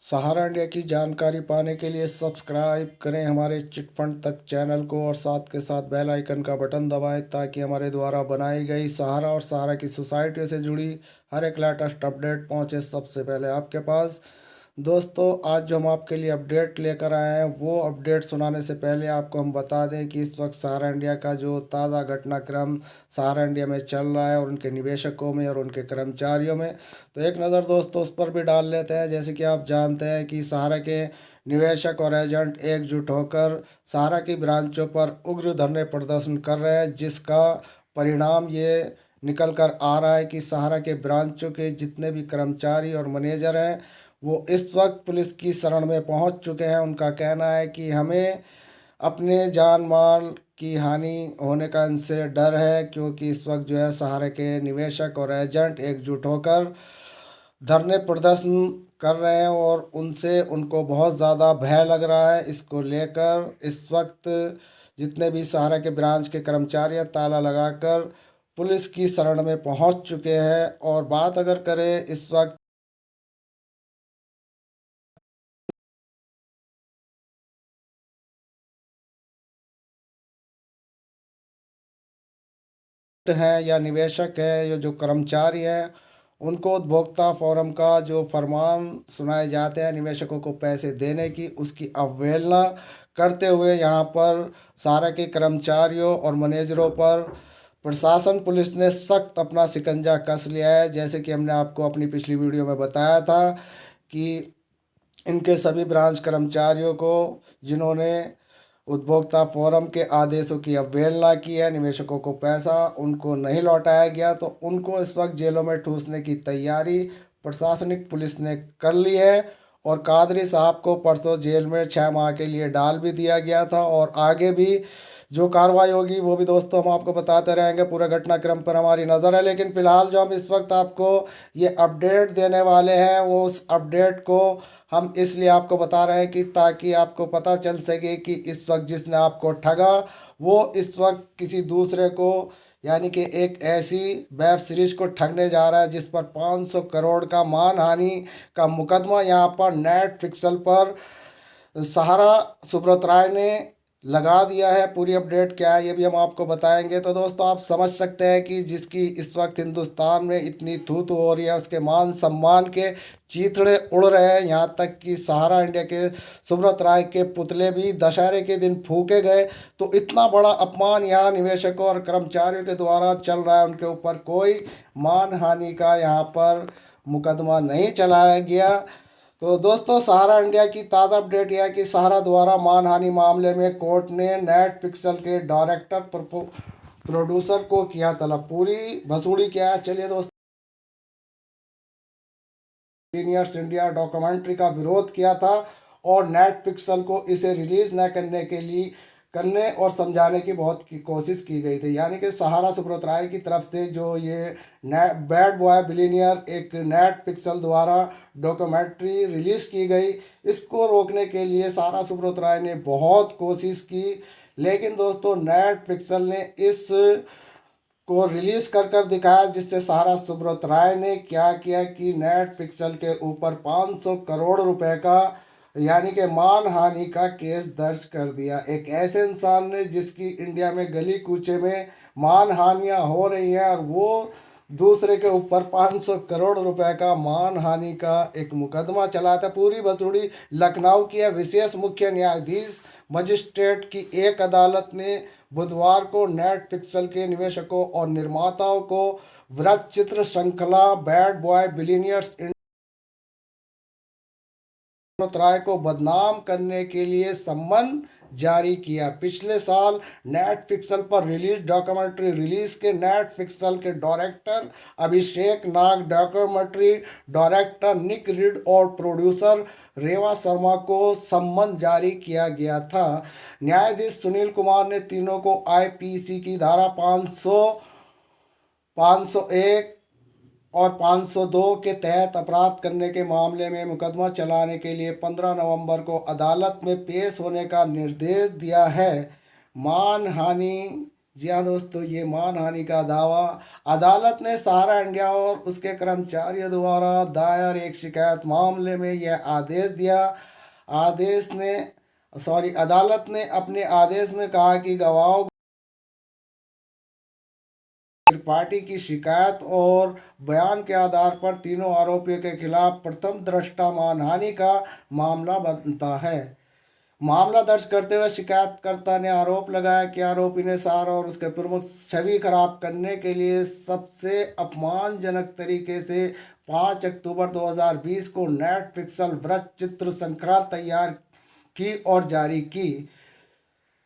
सहारा India की जानकारी पाने के लिए सब्सक्राइब करें हमारे चिटफंड तक चैनल को और साथ के साथ बेल आइकन का बटन दबाएं ताकि हमारे द्वारा बनाई गई सहारा और सहारा की सोसाइटी से जुड़ी हर एक लेटेस्ट अपडेट पहुंचे सबसे पहले आपके पास। दोस्तों, आज जो हम आपके लिए अपडेट लेकर आए हैं वो अपडेट सुनाने से पहले आपको हम बता दें कि इस वक्त सहारा इंडिया का जो ताज़ा घटनाक्रम सहारा इंडिया में चल रहा है और उनके निवेशकों में और उनके कर्मचारियों में, तो एक नज़र दोस्तों उस पर भी डाल लेते हैं। जैसे कि आप जानते हैं कि सहारा के निवेशक और एजेंट एकजुट होकर सहारा की ब्रांचों पर उग्र धरने प्रदर्शन कर रहे हैं, जिसका परिणाम ये निकल कर आ रहा है कि सहारा के ब्रांचों के जितने भी कर्मचारी और मैनेजर हैं वो इस वक्त पुलिस की शरण में पहुंच चुके हैं। उनका कहना है कि हमें अपने जान माल की हानि होने का इनसे डर है, क्योंकि इस वक्त जो है सहारे के निवेशक और एजेंट एकजुट होकर धरने प्रदर्शन कर रहे हैं और उनसे उनको बहुत ज़्यादा भय लग रहा है। इसको लेकर इस वक्त जितने भी सहारा के ब्रांच के कर्मचारी ताला लगाकर पुलिस की शरण में पहुंच चुके हैं। और बात अगर करें इस वक्त हैं या निवेशक है या जो कर्मचारी हैं, उनको उपभोक्ता फोरम का जो फरमान सुनाए जाते हैं निवेशकों को पैसे देने की, उसकी अवहेलना करते हुए यहाँ पर सारा के कर्मचारियों और मैनेजरों पर प्रशासन पुलिस ने सख्त अपना शिकंजा कस लिया है। जैसे कि हमने आपको अपनी पिछली वीडियो में बताया था कि इनके सभी ब्रांच कर्मचारियों को जिन्होंने उपभोक्ता फोरम के आदेशों की अवहेलना की है, निवेशकों को पैसा उनको नहीं लौटाया गया, तो उनको इस वक्त जेलों में ठूसने की तैयारी प्रशासनिक पुलिस ने कर ली है। और कादरी साहब को परसों जेल में 6 माह के लिए डाल भी दिया गया था और आगे भी जो कार्रवाई होगी वो भी दोस्तों हम आपको बताते रहेंगे। पूरे घटनाक्रम पर हमारी नज़र है, लेकिन फ़िलहाल जो हम इस वक्त आपको ये अपडेट देने वाले हैं वो उस अपडेट को हम इसलिए आपको बता रहे हैं कि ताकि आपको पता चल सके कि इस वक्त जिसने आपको ठगा वो इस वक्त किसी दूसरे को यानी कि एक ऐसी वेब सीरीज को ठगने जा रहा है जिस पर 500 करोड़ का मानहानि का मुकदमा यहाँ पर नेट फिक्सल पर सहारा सुब्रत राय ने लगा दिया है। पूरी अपडेट क्या है ये भी हम आपको बताएंगे। तो दोस्तों, आप समझ सकते हैं कि जिसकी इस वक्त हिंदुस्तान में इतनी थू थू हो रही है, उसके मान सम्मान के चीथड़े उड़ रहे हैं। यहाँ तक कि सहारा इंडिया के सुब्रत राय के पुतले भी दशहरे के दिन फूके गए। तो इतना बड़ा अपमान यहाँ निवेशकों और कर्मचारियों के द्वारा चल रहा है, उनके ऊपर कोई मानहानि का यहाँ पर मुकदमा नहीं चलाया गया। तो दोस्तों, सहारा इंडिया की ताज़ा अपडेट यह है कि सहारा द्वारा मानहानि मामले में कोर्ट ने नेट पिक्सल के डायरेक्टर प्रोड्यूसर को किया तलब। पूरी भसूड़ी क्या है, चलिए दोस्तों। इंजीनियर्स इंडिया डॉक्यूमेंट्री का विरोध किया था और नेट पिक्सल को इसे रिलीज न करने के लिए करने और समझाने की बहुत की कोशिश की गई थी। यानी कि सहारा सुब्रत राय की तरफ से जो ये नेट बैड बॉय बिलीनियर एक नेट पिक्सल द्वारा डॉक्यूमेंट्री रिलीज की गई, इसको रोकने के लिए सहारा सुब्रत राय ने बहुत कोशिश की। लेकिन दोस्तों, नेट पिक्सल ने इस को रिलीज कर दिखाया, जिससे सहारा सुब्रत राय ने क्या किया कि नेट पिक्सल के ऊपर 500 करोड़ रुपए का यानी कि मानहानि का केस दर्ज कर दिया। एक ऐसे इंसान ने जिसकी इंडिया में गली कूचे में मानहानियां हो रही हैं और वो दूसरे के ऊपर 500 करोड़ रुपए का मानहानि का एक मुकदमा चलाता। पूरी बसुड़ी लखनऊ की है। विशेष मुख्य न्यायाधीश मजिस्ट्रेट की एक अदालत ने बुधवार को नेट पिक्सल के निवेशकों और निर्माताओं को वृत्त चित्र श्रृंखला बैड बॉय बिलियनियर्स राय को बदनाम करने के लिए सम्मन जारी किया। पिछले साल नेट फिक्सल पर रिलीज डॉक्यूमेंट्री रिलीज के नेट फिक्सल के डायरेक्टर अभिषेक नाग, डॉक्यूमेंट्री डायरेक्टर निक रीड और प्रोड्यूसर रेवा शर्मा को सम्मन जारी किया गया था। न्यायाधीश सुनील कुमार ने तीनों को आईपीसी की धारा 501 और 502 के तहत अपराध करने के मामले में मुकदमा चलाने के लिए 15 नवंबर को अदालत में पेश होने का निर्देश दिया है। मानहानि जी हाँ दोस्तों, ये मानहानि का दावा अदालत ने सहारा इंडिया और उसके कर्मचारियों द्वारा दायर एक शिकायत मामले में यह आदेश दिया। आदेश ने अदालत ने अपने आदेश में कहा कि गवाहों त्रिपाठी की शिकायत और बयान के आधार पर तीनों आरोपियों के खिलाफ प्रथम दृष्टा मानहानि का मामला बनता है। मामला दर्ज करते हुए शिकायतकर्ता ने आरोप लगाया कि आरोपी ने सार और उसके प्रमुख छवि खराब करने के लिए सबसे अपमानजनक तरीके से 5 अक्टूबर 2020 को नेट फिक्सल वृत्त चित्र श्रृंखला तैयार की और जारी की।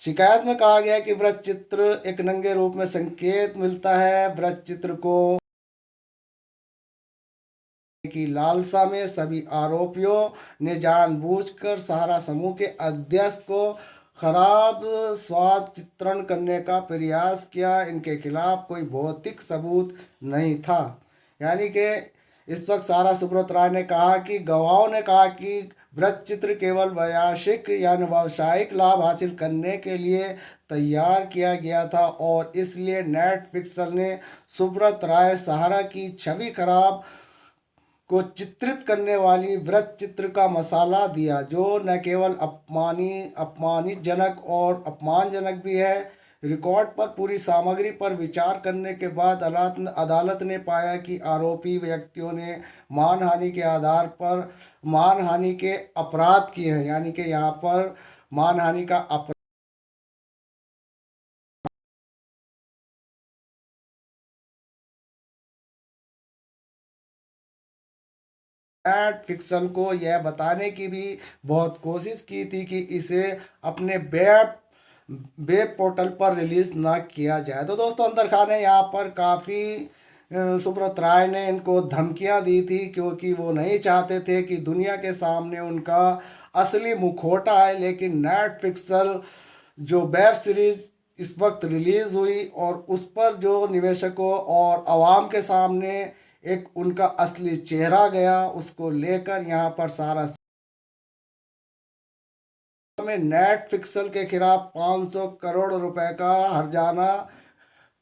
शिकायत में कहा गया कि वृत्त चित्र एक नंगे रूप में संकेत मिलता है। वृत्त चित्र को की लालसा में सभी आरोपियों ने जानबूझकर सहारा समूह के अध्यक्ष को खराब स्वाद चित्रण करने का प्रयास किया। इनके खिलाफ कोई भौतिक सबूत नहीं था। यानी कि इस वक्त सारा सुब्रत राय ने कहा कि गवाहों ने कहा कि वृत्त चित्र केवल वैयासिक यानी व्यावसायिक लाभ हासिल करने के लिए तैयार किया गया था और इसलिए नेट फिक्सल ने सुब्रत राय सहारा की छवि खराब को चित्रित करने वाली वृत्त चित्र का मसाला दिया, जो न केवल अपमानितजनक और अपमानजनक भी है। रिकॉर्ड पर पूरी सामग्री पर विचार करने के बाद अदालत ने पाया कि आरोपी व्यक्तियों ने मानहानि के आधार पर मानहानि के अपराध किए हैं। यानी कि यहाँ पर मानहानि का नेट फिक्सल को यह बताने की भी बहुत कोशिश की थी कि इसे अपने वेब पोर्टल पर रिलीज ना किया जाए। तो दोस्तों, अंदर खान ने यहाँ पर काफ़ी सुब्रत राय ने इनको धमकियाँ दी थी, क्योंकि वो नहीं चाहते थे कि दुनिया के सामने उनका असली मुखौटा है। लेकिन नेट फिक्सल जो वेब सीरीज इस वक्त रिलीज हुई और उस पर जो निवेशकों और आवाम के सामने एक उनका असली चेहरा गया, उसको लेकर यहाँ पर सारा में नेट फिक्सल के खिलाफ 500 करोड़ रुपए का हर्जाना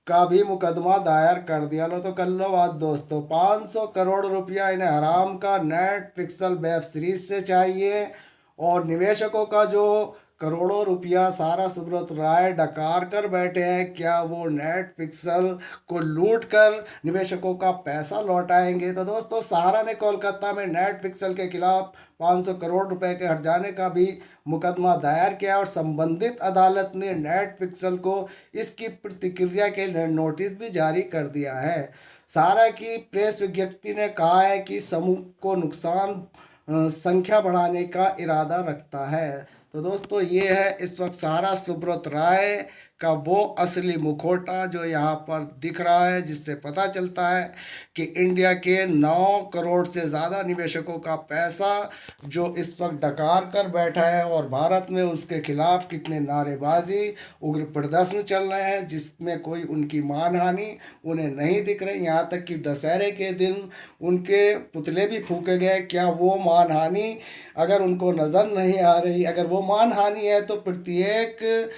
का भी मुकदमा दायर कर दिया। लो तो कर लो बात दोस्तों, 500 करोड़ रुपया इन्हें हराम का नेट फिक्सल वेब सीरीज से चाहिए और निवेशकों का जो करोड़ों रुपया सारा सुब्रत राय डकार कर बैठे हैं, क्या वो नेट फिक्सल को लूट कर निवेशकों का पैसा लौटाएंगे? तो दोस्तों, सहारा ने कोलकाता में नेट फिक्सल के खिलाफ 500 करोड़ रुपए के हर्जाने का भी मुकदमा दायर किया और संबंधित अदालत ने नेट फिक्सल को इसकी प्रतिक्रिया के लिए नोटिस भी जारी कर दिया है। सहारा की प्रेस विज्ञप्ति ने कहा है कि समूह को नुकसान संख्या बढ़ाने का इरादा रखता है। तो दोस्तों, ये है इस वक्त सहारा सुब्रत राय का वो असली मुखौटा जो यहाँ पर दिख रहा है, जिससे पता चलता है कि इंडिया के 9 करोड़ से ज़्यादा निवेशकों का पैसा जो इस वक्त डकार कर बैठा है और भारत में उसके खिलाफ कितने नारेबाजी उग्र प्रदर्शन चल रहे हैं, जिसमें कोई उनकी मानहानि उन्हें नहीं दिख रही। यहाँ तक कि दशहरे के दिन उनके पुतले भी फूके गए। क्या वो मानहानि अगर उनको नज़र नहीं आ रही, अगर वो मानहानि है, तो प्रत्येक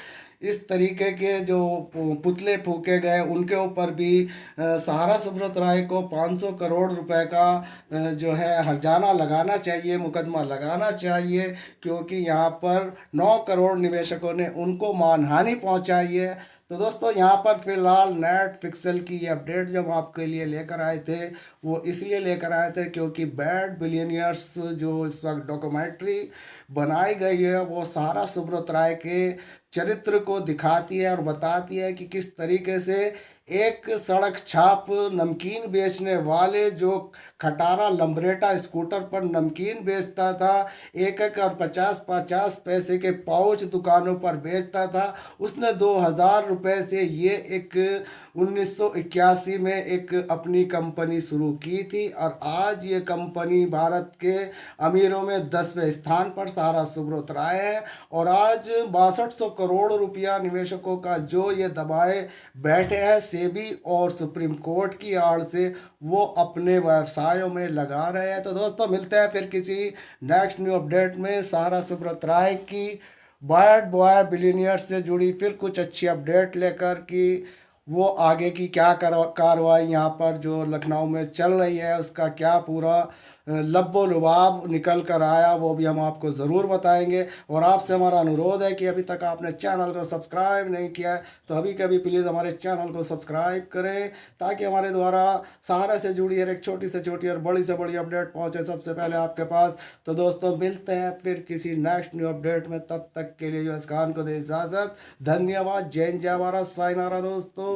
इस तरीके के जो पुतले फूके गए उनके ऊपर भी सहारा सुब्रत राय को 500 करोड़ रुपए का जो है हर्जाना लगाना चाहिए, मुकदमा लगाना चाहिए, क्योंकि यहाँ पर 9 करोड़ निवेशकों ने उनको मानहानि पहुँचाई है। तो दोस्तों, यहाँ पर फिलहाल नेट फिक्सल की ये अपडेट जो हम आपके लिए लेकर आए थे, वो इसलिए लेकर आए थे क्योंकि बैड बिलियनियर्स जो इस वक्त डॉक्यूमेंट्री बनाई गई है, वो सहारा सुब्रत राय के चरित्र को दिखाती है और बताती है कि किस तरीके से एक सड़क छाप नमकीन बेचने वाले जो खटारा लंबरेटा स्कूटर पर नमकीन बेचता था, 1 और 50-50 पैसे के पाउच दुकानों पर बेचता था, उसने 2000 रुपये से ये एक 1981 में एक अपनी कंपनी शुरू की थी और आज ये कंपनी भारत के अमीरों में 10वें स्थान पर सहारा सुब्रत राय है। और आज 6200 करोड़ रुपया निवेशकों का जो ये दबाए बैठे हैं सेबी और सुप्रीम कोर्ट की आड़ से, वो अपने व्यवसायों में लगा रहे हैं। तो दोस्तों, मिलते हैं फिर किसी नेक्स्ट न्यू अपडेट में सहारा सुब्रत राय की बैड बॉय बिलीनियर से जुड़ी फिर कुछ अच्छी अपडेट लेकर कि वो आगे की क्या कार्रवाई यहाँ पर जो लखनऊ में चल रही है उसका क्या पूरा लब्बो लुबाब निकल कर आया, वो भी हम आपको ज़रूर बताएंगे। और आपसे हमारा अनुरोध है कि अभी तक आपने चैनल को सब्सक्राइब नहीं किया है तो अभी कभी प्लीज़ हमारे चैनल को सब्सक्राइब करें, ताकि हमारे द्वारा सहारा से जुड़ी हर एक छोटी से छोटी और बड़ी से बड़ी अपडेट पहुंचे सबसे पहले आपके पास। तो दोस्तों मिलते हैं फिर किसी नेक्स्ट न्यू अपडेट में, तब तक के लिए यूएस खान को दे इजाज़त। धन्यवाद। जय हिंद, जय भारत, साइनारा दोस्तों।